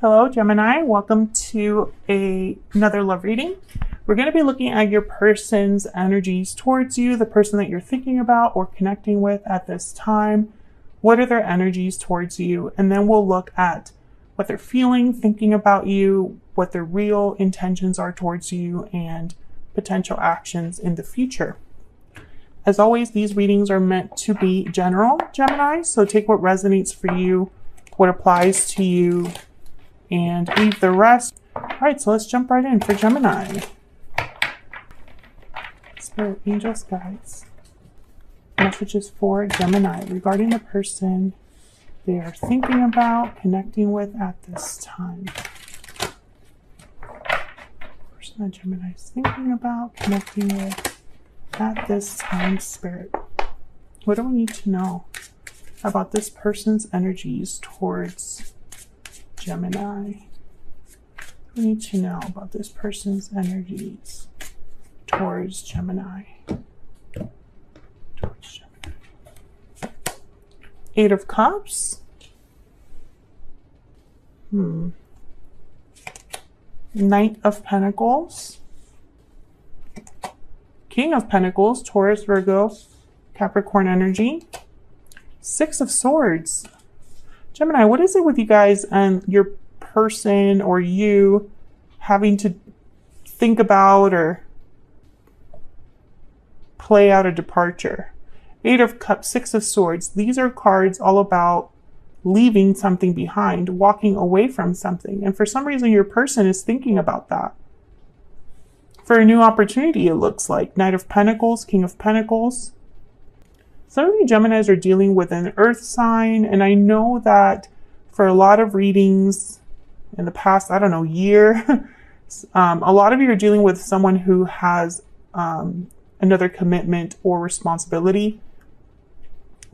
Hello, Gemini. Welcome to another love reading. We're going to be looking at your person's energies towards you, the person that you're thinking about or connecting with at this time. What are their energies towards you? And then we'll look at what they're feeling, thinking about you, what their real intentions are towards you, and potential actions in the future. As always, these readings are meant to be general, Gemini, so take what resonates for you, what applies to you, and leave the rest. All right, so let's jump right in for Gemini. Spirit, angels, guides. Messages for Gemini regarding the person they are thinking about, connecting with at this time. Person that Gemini is thinking about, connecting with at this time, Spirit. What do we need to know about this person's energies towards Gemini? We need to know about this person's energies towards Gemini. Eight of Cups. Knight of Pentacles. King of Pentacles, Taurus, Virgo, Capricorn energy. Six of Swords. Gemini, what is it with you guys and your person or you having to think about or play out a departure? Eight of Cups, Six of Swords. These are cards all about leaving something behind, walking away from something. And for some reason, your person is thinking about that. For a new opportunity, it looks like. Knight of Pentacles, King of Pentacles. Some of you Geminis are dealing with an earth sign, and I know that for a lot of readings in the past, year, a lot of you are dealing with someone who has another commitment or responsibility.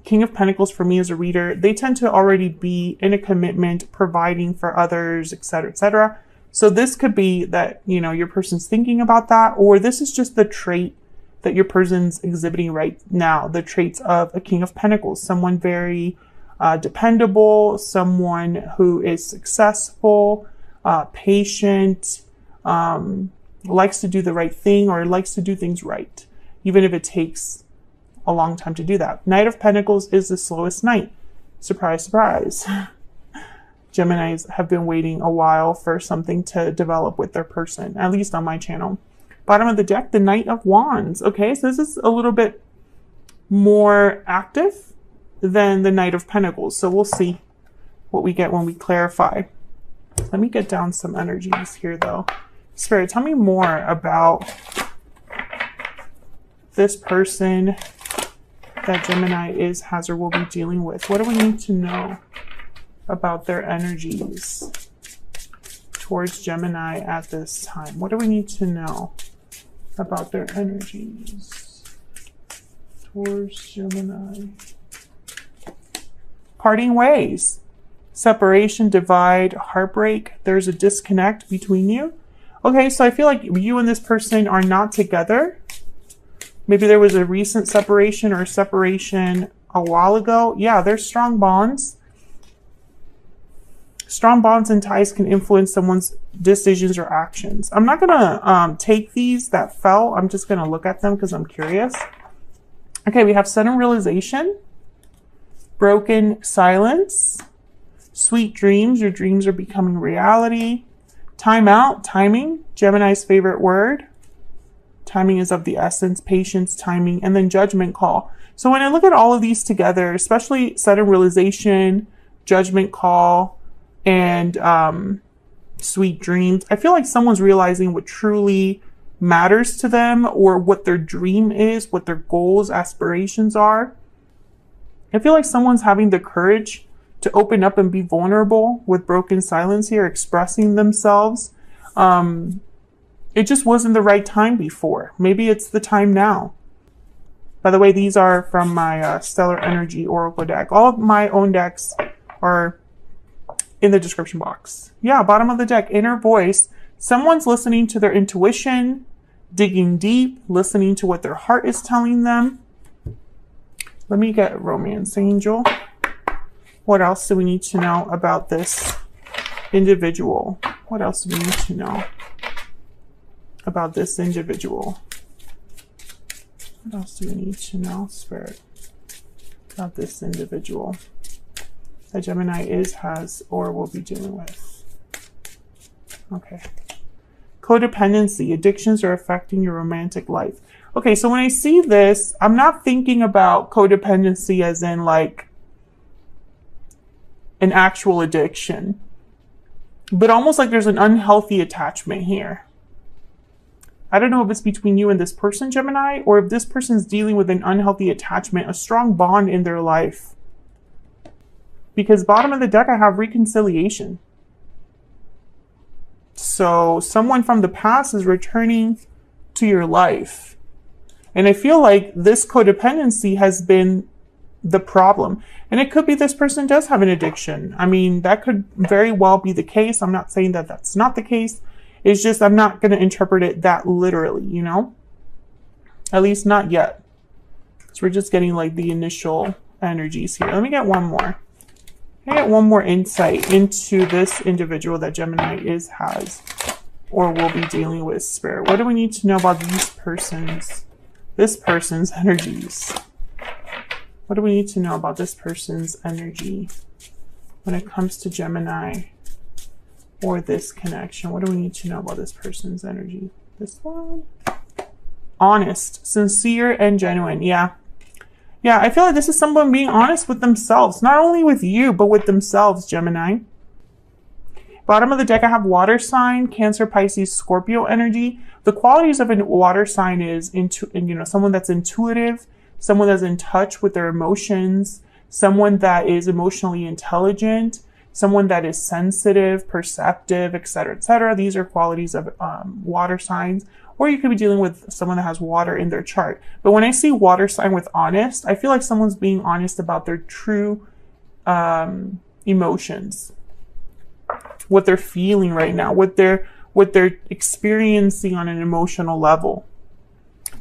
King of Pentacles for me as a reader, they tend to already be in a commitment, providing for others, etc., etc. So this could be that, your person's thinking about that, or this is just the trait that your person's exhibiting right now, the traits of a King of Pentacles, someone very dependable, someone who is successful, patient, likes to do the right thing or likes to do things right, even if it takes a long time to do that. Knight of Pentacles is the slowest knight. Surprise, surprise. Geminis have been waiting a while for something to develop with their person, at least on my channel. Bottom of the deck, the Knight of Wands. Okay, so this is a little bit more active than the Knight of Pentacles. So we'll see what we get when we clarify. Let me get down some energies here though. Spirit, tell me more about this person that Gemini has or will be dealing with. What do we need to know about their energies towards Gemini at this time? What do we need to know about their energies towards Gemini? Parting ways, separation, divide, heartbreak. There's a disconnect between you. Okay, so I feel like you and this person are not together. Maybe there was a recent separation or a separation a while ago. Yeah, there's strong bonds. Strong bonds and ties can influence someone's decisions or actions. I'm not going to take these that fell. I'm just going to look at them because I'm curious. Okay, we have sudden realization, broken silence, sweet dreams. Your dreams are becoming reality. Time out, timing, Gemini's favorite word. Timing is of the essence, patience, timing, and then judgment call. So when I look at all of these together, especially sudden realization, judgment call, and sweet dreams, I feel like someone's realizing what truly matters to them or what their dream is, what their goals, aspirations are. I feel like someone's having the courage to open up and be vulnerable with broken silence here, expressing themselves. It just wasn't the right time before. Maybe it's the time now. By the way, these are from my Stellar Energy Oracle deck. All of my own decks are in the description box. Yeah, bottom of the deck, inner voice. Someone's listening to their intuition, digging deep, listening to what their heart is telling them. Let me get Romance Angel. What else do we need to know about this individual. What else do we need to know about this individual? What else do we need to know, Spirit, about this individual that Gemini is, has, or will be dealing with? Okay. Codependency. Addictions are affecting your romantic life. Okay, so when I see this, I'm not thinking about codependency as in like an actual addiction, but almost like there's an unhealthy attachment here. I don't know if it's between you and this person, Gemini, or if this person's dealing with an unhealthy attachment, a strong bond in their life. Because bottom of the deck, I have reconciliation. So someone from the past is returning to your life. And I feel like this codependency has been the problem. And it could be this person does have an addiction. I mean, that could very well be the case. I'm not saying that that's not the case. It's just I'm not going to interpret it that literally, you know? At least not yet. So we're just getting like the initial energies here. Let me get one more. Let me get one more insight into this individual that Gemini is, has, or will be dealing with, Spirit. What do we need to know about this person's energies? What do we need to know about this person's energy when it comes to Gemini? Or this connection? What do we need to know about this person's energy? This one? Honest, sincere, and genuine. Yeah. Yeah, I feel like this is someone being honest with themselves. Not only with you, but with themselves, Gemini. Bottom of the deck, I have water sign, Cancer, Pisces, Scorpio energy. The qualities of a water sign is someone that's intuitive, someone that's in touch with their emotions, someone that is emotionally intelligent, someone that is sensitive, perceptive, etc., etc. These are qualities of water signs. Or you could be dealing with someone that has water in their chart. But when I see water sign with honest, I feel like someone's being honest about their true emotions, what they're feeling right now, what they're experiencing on an emotional level.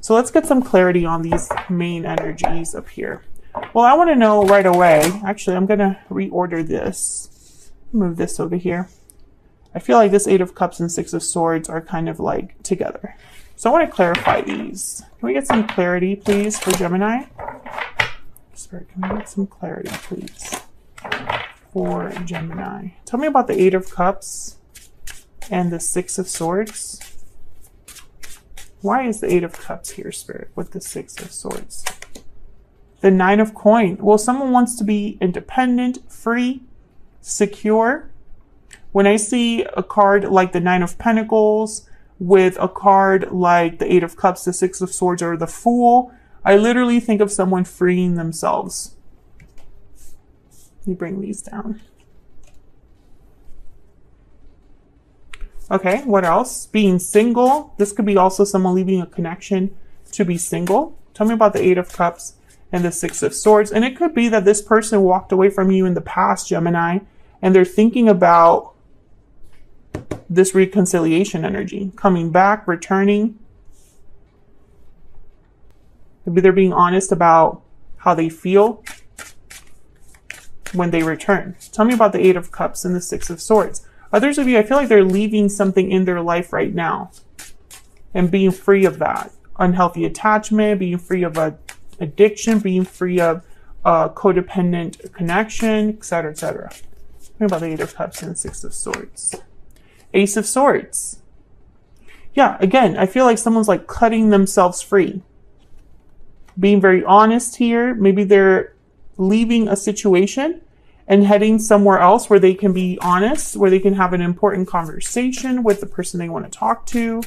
So let's get some clarity on these main energies up here. Well, I want to know right away. Actually, I'm going to reorder this. Move this over here. I feel like this 8 of Cups and 6 of Swords are kind of like together. So I want to clarify these. Can we get some clarity, please, for Gemini? Spirit, can we get some clarity, please, for Gemini? Tell me about the 8 of Cups and the 6 of Swords. Why is the 8 of Cups here, Spirit, with the 6 of Swords? The 9 of Coin. Well, someone wants to be independent, free, secure. When I see a card like the 9 of Pentacles with a card like the 8 of Cups, the 6 of Swords, or the Fool, I literally think of someone freeing themselves. Let me bring these down. Okay, what else? Being single. This could be also someone leaving a connection to be single. Tell me about the 8 of Cups and the 6 of Swords. And it could be that this person walked away from you in the past, Gemini, and they're thinking about this reconciliation energy, coming back, returning. Maybe they're being honest about how they feel when they return. Tell me about the 8 of Cups and the 6 of Swords. Others of you, I feel like they're leaving something in their life right now and being free of that. Unhealthy attachment, being free of addiction, being free of codependent connection, etc., etc. Tell me about the 8 of Cups and the 6 of Swords. Ace of Swords. Yeah, again, I feel like someone's like cutting themselves free. Being very honest here. Maybe they're leaving a situation and heading somewhere else where they can be honest, where they can have an important conversation with the person they want to talk to.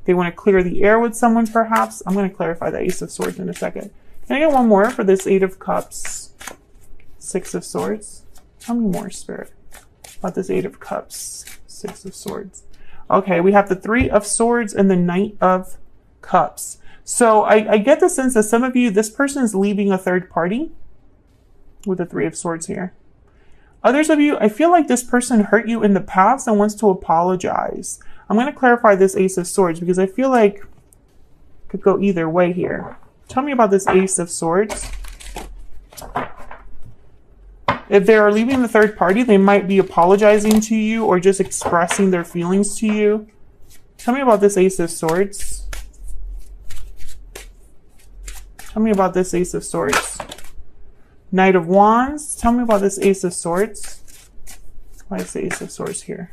They want to clear the air with someone, perhaps. I'm going to clarify the Ace of Swords in a second. Can I get one more for this 8 of Cups, 6 of Swords? Tell me more, Spirit, about this 8 of Cups, 6 of Swords. Okay, we have the 3 of Swords and the Knight of Cups. So I get the sense that some of you, this person is leaving a third party with the 3 of Swords here. Others of you, I feel like this person hurt you in the past and wants to apologize. I'm going to clarify this Ace of Swords because I feel like it could go either way here. Tell me about this Ace of Swords If they are leaving the third party, they might be apologizing to you or just expressing their feelings to you. Tell me about this Ace of Swords. Tell me about this Ace of Swords. Knight of Wands. Tell me about this Ace of Swords. Why is the Ace of Swords here?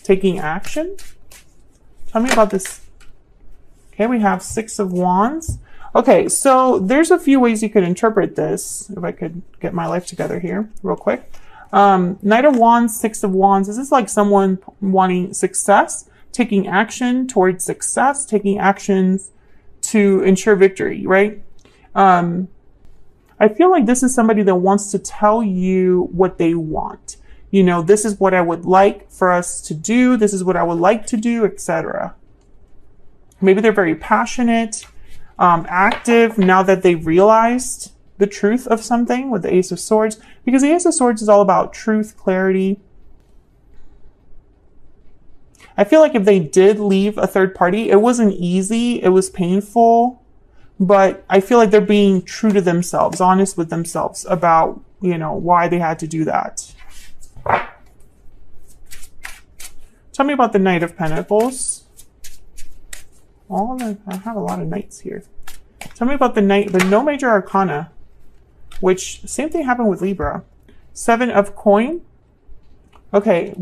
Taking action. Tell me about this. Okay, we have Six of Wands. Okay, so there's a few ways you could interpret this. If I could get my life together here real quick. Knight of Wands, Six of Wands. Is this like someone wanting success, taking action towards success, taking actions to ensure victory, right? I feel like this is somebody that wants to tell you what they want. You know, this is what I would like for us to do. This is what I would like to do, etc. Maybe they're very passionate, active now that they've realized the truth of something with the Ace of Swords, because the Ace of Swords is all about truth, clarity. I feel like if they did leave a third party, it wasn't easy, it was painful, but I feel like they're being true to themselves, honest with themselves about, you know, why they had to do that. Tell me about the Knight of Pentacles. I have a lot of knights here. Tell me about the Knight, but no major arcana, which same thing happened with Libra. Seven of Coin. Okay,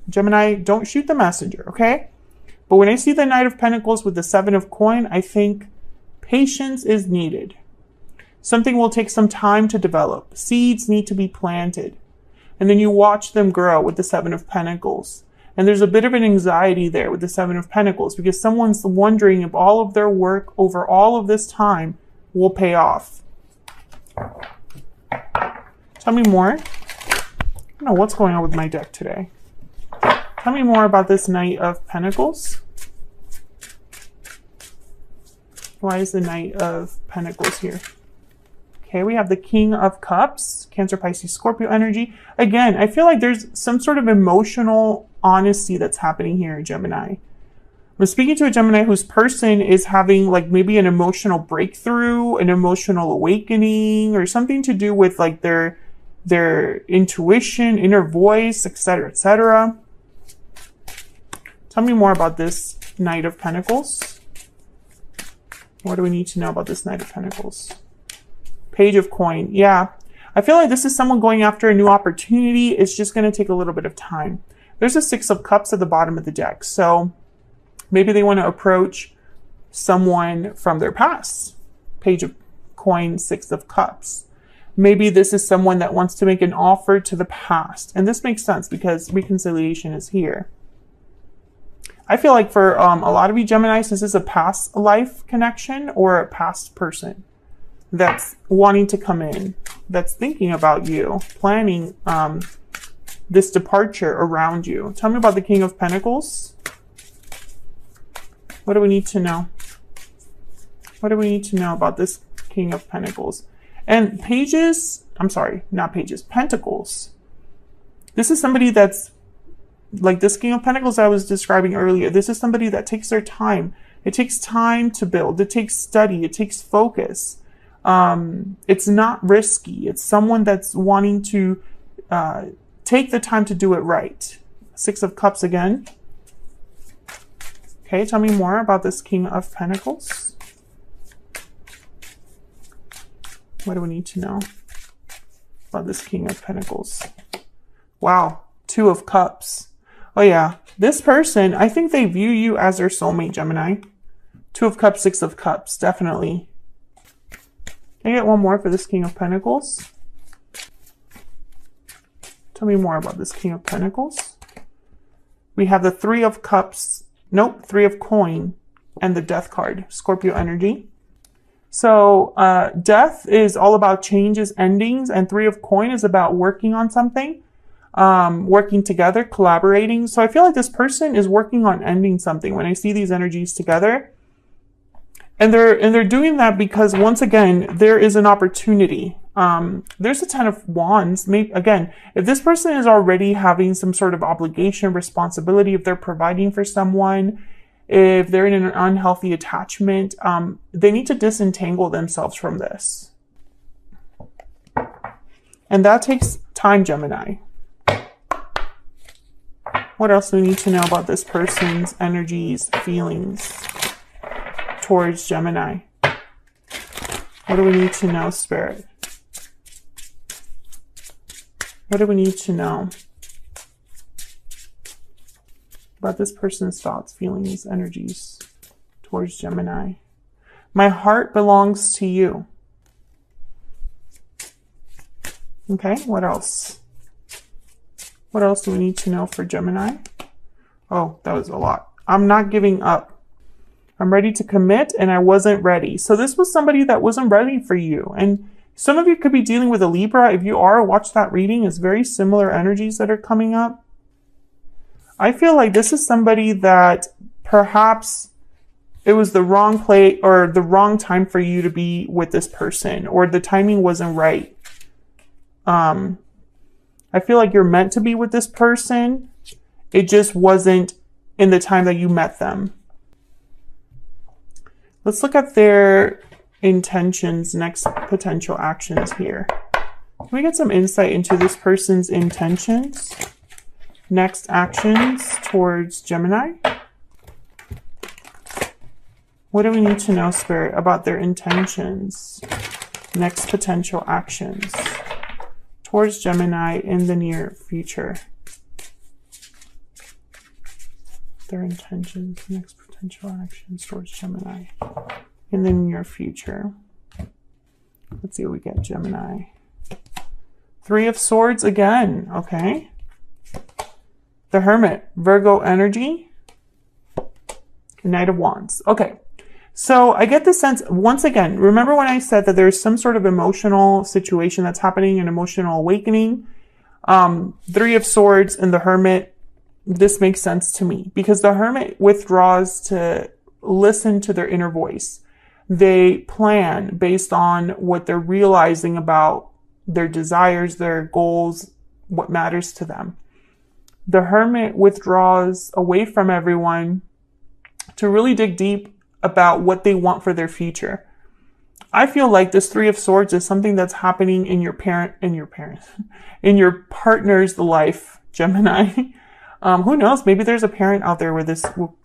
Gemini, don't shoot the messenger, okay? But when I see the Knight of Pentacles with the Seven of Coin, I think patience is needed. Something will take some time to develop. Seeds need to be planted. And then you watch them grow with the Seven of Pentacles. And there's a bit of an anxiety there with the Seven of Pentacles because someone's wondering if all of their work over all of this time will pay off. Tell me more. I don't know what's going on with my deck today. Tell me more about this Knight of Pentacles. Why is the Knight of Pentacles here? Okay, we have the King of Cups, Cancer, Pisces, Scorpio energy. Again, I feel like there's some sort of emotional honesty that's happening here, Gemini. I'm speaking to a Gemini whose person is having like maybe an emotional breakthrough, an emotional awakening, or something to do with like their intuition, inner voice, etc., etc. Tell me more about this Knight of Pentacles. What do we need to know about this Knight of Pentacles? Page of Coin. Yeah, I feel like this is someone going after a new opportunity. It's just going to take a little bit of time. There's a Six of Cups at the bottom of the deck. So maybe they want to approach someone from their past. Page of Coin, Six of Cups. Maybe this is someone that wants to make an offer to the past. And this makes sense because reconciliation is here. I feel like for a lot of you Geminis, this is a past life connection or a past person that's wanting to come in, that's thinking about you, planning this departure around you. Tell me about the King of Pentacles. What do we need to know? What do we need to know about this King of Pentacles? And pages, I'm sorry, not pages, Pentacles. This is somebody that's like this King of Pentacles I was describing earlier. This is somebody that takes their time. It takes time to build. It takes study. It takes focus. It's not risky. It's someone that's wanting to take the time to do it right. Six of Cups again. Okay, tell me more about this King of Pentacles. What do we need to know about this King of Pentacles? Wow, Two of Cups. Oh yeah, this person, I think they view you as their soulmate, Gemini. Two of Cups, Six of Cups, definitely. Can I get one more for this King of Pentacles? Tell me more about this King of Pentacles. We have the Three of Cups, nope, Three of Coin, and the Death card, Scorpio energy. So Death is all about changes, endings, and Three of Coin is about working on something. Working together, collaborating. So I feel like this person is working on ending something when I see these energies together. And they're doing that because once again, there is an opportunity. There's a Ten of Wands. Maybe again, if this person is already having some sort of obligation, responsibility, if they're providing for someone, if they're in an unhealthy attachment, they need to disentangle themselves from this. And that takes time, Gemini. What else do we need to know about this person's energies, feelings towards Gemini? What do we need to know, Spirit? What do we need to know about this person's thoughts, feelings, energies towards Gemini? My heart belongs to you. Okay, what else? What else do we need to know for Gemini? Oh, that was a lot. I'm not giving up. I'm ready to commit and I wasn't ready. So this was somebody that wasn't ready for you. And some of you could be dealing with a Libra. If you are, watch that reading. It's very similar energies that are coming up. I feel like this is somebody that perhaps it was the wrong play or the wrong time for you to be with this person, or the timing wasn't right. I feel like you're meant to be with this person. It just wasn't in the time that you met them. Let's look at their intentions, next potential actions here. Can we get some insight into this person's intentions? Next actions towards Gemini? What do we need to know, Spirit, about their intentions? Next potential actions towards Gemini in the near future. Their intentions, next potential actions towards Gemini in the near future. Let's see what we get, Gemini. Three of Swords again, okay. The Hermit, Virgo energy. Knight of Wands, okay. So I get the sense, once again, remember when I said that there's some sort of emotional situation that's happening, an emotional awakening? Three of Swords and the Hermit, this makes sense to me because the Hermit withdraws to listen to their inner voice. They plan based on what they're realizing about their desires, their goals, what matters to them. The Hermit withdraws away from everyone to really dig deep about what they want for their future. I feel like this Three of Swords is something that's happening in your partner's life, Gemini. Who knows? Maybe there's a parent out there where this will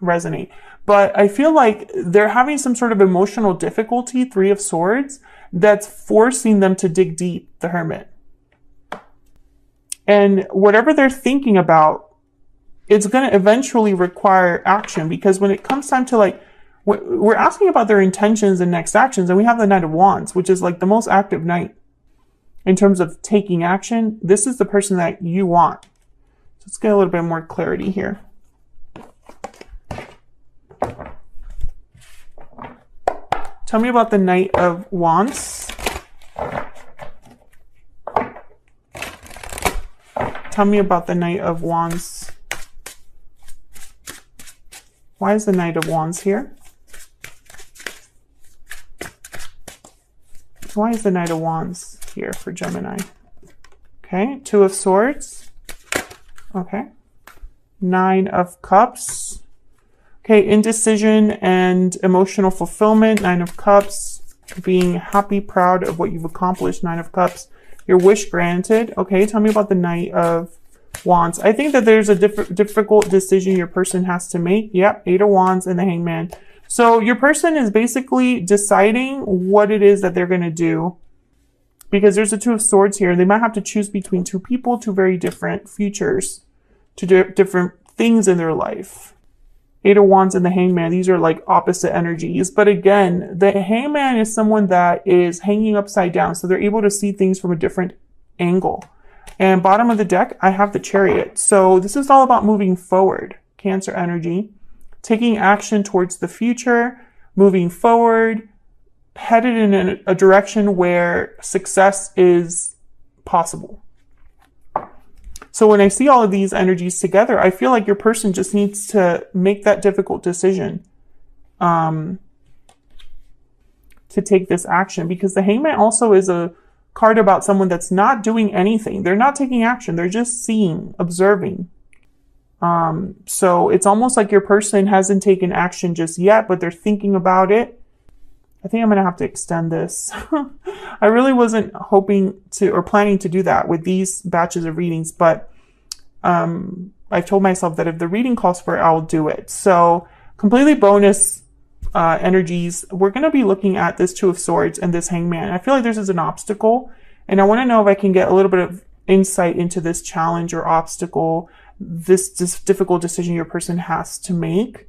resonate. But I feel like they're having some sort of emotional difficulty, Three of Swords, that's forcing them to dig deep, the Hermit. And whatever they're thinking about, it's going to eventually require action, because when it comes time to, like, we're asking about their intentions and next actions, and we have the Knight of Wands, which is like the most active knight in terms of taking action. This is the person that you want. So let's get a little bit more clarity here. Tell me about the Knight of Wands. Tell me about the Knight of Wands. Why is the Knight of Wands here? Why is the Knight of Wands here for Gemini? Okay, Two of Swords. Okay. Nine of Cups. Okay, indecision and emotional fulfillment. Nine of Cups. Being happy, proud of what you've accomplished. Nine of Cups. Your wish granted. Okay, tell me about the Knight of Wands. I think that there's a difficult decision your person has to make. Yep, Eight of Wands and the Hangman. So your person is basically deciding what it is that they're going to do, because there's a Two of Swords here. They might have to choose between two people, two very different futures, two different things in their life. Eight of Wands and the Hangman, these are like opposite energies. But again, the Hangman is someone that is hanging upside down, so they're able to see things from a different angle. And bottom of the deck, I have the Chariot. So this is all about moving forward, Cancer energy, taking action towards the future, moving forward, headed in a direction where success is possible. So when I see all of these energies together, I feel like your person just needs to make that difficult decision to take this action, because the Hangman also is a card about someone that's not doing anything. They're not taking action. They're just seeing, observing. So it's almost like your person hasn't taken action just yet, but they're thinking about it. I think I'm going to have to extend this. I really wasn't hoping to or planning to do that with these batches of readings, but I've told myself that if the reading calls for it, I'll do it. So completely bonus energies. We're going to be looking at this Two of Swords and this Hangman. I feel like this is an obstacle, and I want to know if I can get a little bit of insight into this challenge or obstacle, this difficult decision your person has to make.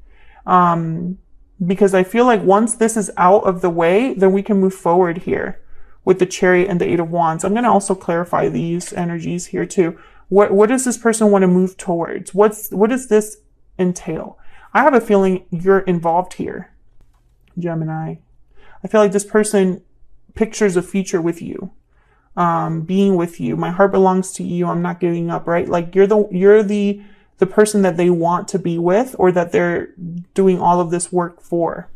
Because I feel like once this is out of the way, then we can move forward here with the Chariot and the Eight of Wands. I'm going to also clarify these energies here too. What does this person want to move towards? What does this entail? I have a feeling you're involved here, Gemini. I feel like this person pictures a future with you, being with you. My heart belongs to you. I'm not giving up, right? Like you're the person that they want to be with, or that they're doing all of this work for.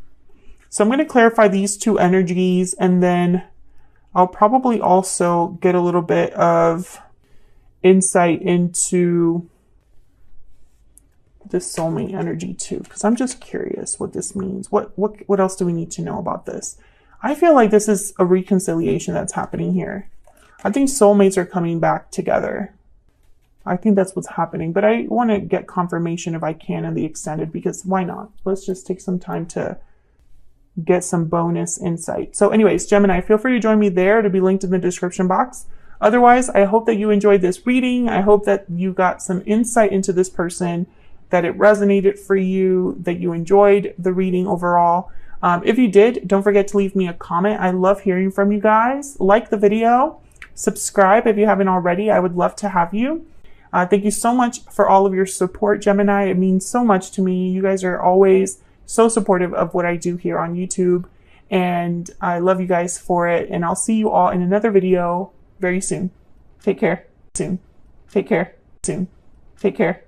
So I'm going to clarify these two energies, and then I'll probably also get a little bit of insight into this soulmate energy too, because I'm just curious what this means. What else do we need to know about this? I feel like this is a reconciliation that's happening here. I think soulmates are coming back together. I think that's what's happening, but I want to get confirmation if I can in the extended, because why not? Let's just take some time to get some bonus insight. So anyways, Gemini, feel free to join me there. It'll be linked in the description box. Otherwise, I hope that you enjoyed this reading. I hope that you got some insight into this person, that it resonated for you, that you enjoyed the reading overall. If you did, don't forget to leave me a comment. I love hearing from you guys. Like the video, subscribe if you haven't already. I would love to have you. Thank you so much for all of your support, Gemini. It means so much to me. You guys are always so supportive of what I do here on YouTube, and I love you guys for it. And I'll see you all in another video very soon. Take care. Soon. Take care. Soon. Take care.